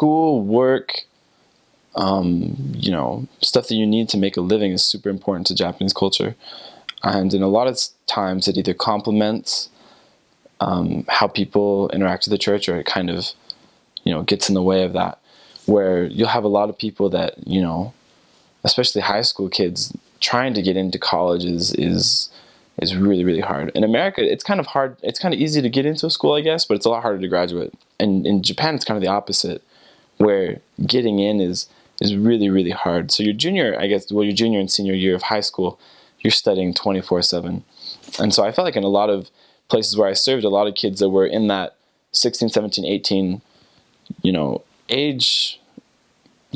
school, work, stuff that you need to make a living is super important to Japanese culture. And in a lot of times it either complements how people interact with the church, or it kind of, gets in the way of that, where you'll have a lot of people that, especially high school kids, trying to get into college is really, really hard. In America, it's kind of hard. It's kind of easy to get into a school, I guess, but it's a lot harder to graduate. And in Japan, it's kind of the opposite, where getting in is really, really hard. So your junior and senior year of high school, you're studying 24/7. And so I felt like in a lot of places where I served, a lot of kids that were in that 16, 17, 18, age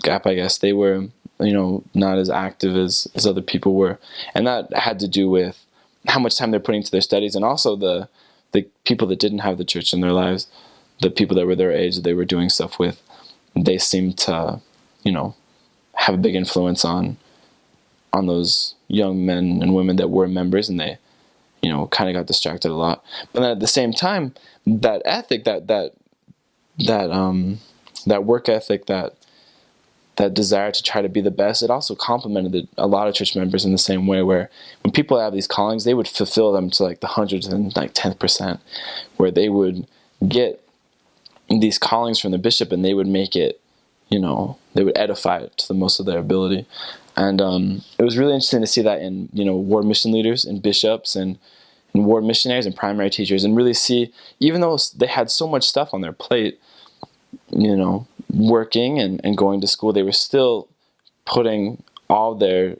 gap, I guess, they were, not as active as other people were. And that had to do with how much time they're putting into their studies, and also the people that didn't have the church in their lives, the people that were their age that they were doing stuff with, they seemed to, have a big influence on those young men and women that were members, and they, kind of got distracted a lot. But then at the same time, that ethic, that work ethic, that desire to try to be the best, it also complemented a lot of church members in the same way, where when people have these callings, they would fulfill them to like the 110%, where they would get these callings from the bishop and they would make it, they would edify it to the most of their ability. And it was really interesting to see that in, ward mission leaders and bishops and ward missionaries and primary teachers, and really see, even though they had so much stuff on their plate, working and going to school, they were still putting all their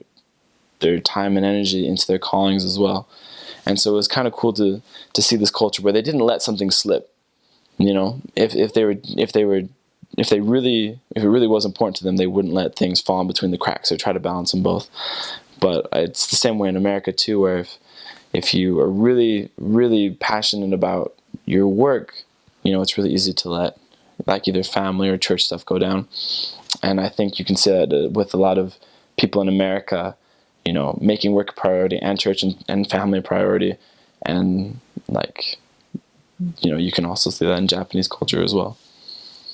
time and energy into their callings as well. And so it was kind of cool to see this culture where they didn't let something slip. If it really was important to them, they wouldn't let things fall in between the cracks or try to balance them both. But it's the same way in America too, where if you are really, really passionate about your work, it's really easy to let like either family or church stuff go down. And I think you can see that with a lot of people in America, making work a priority and church and family a priority. And like, you can also see that in Japanese culture as well.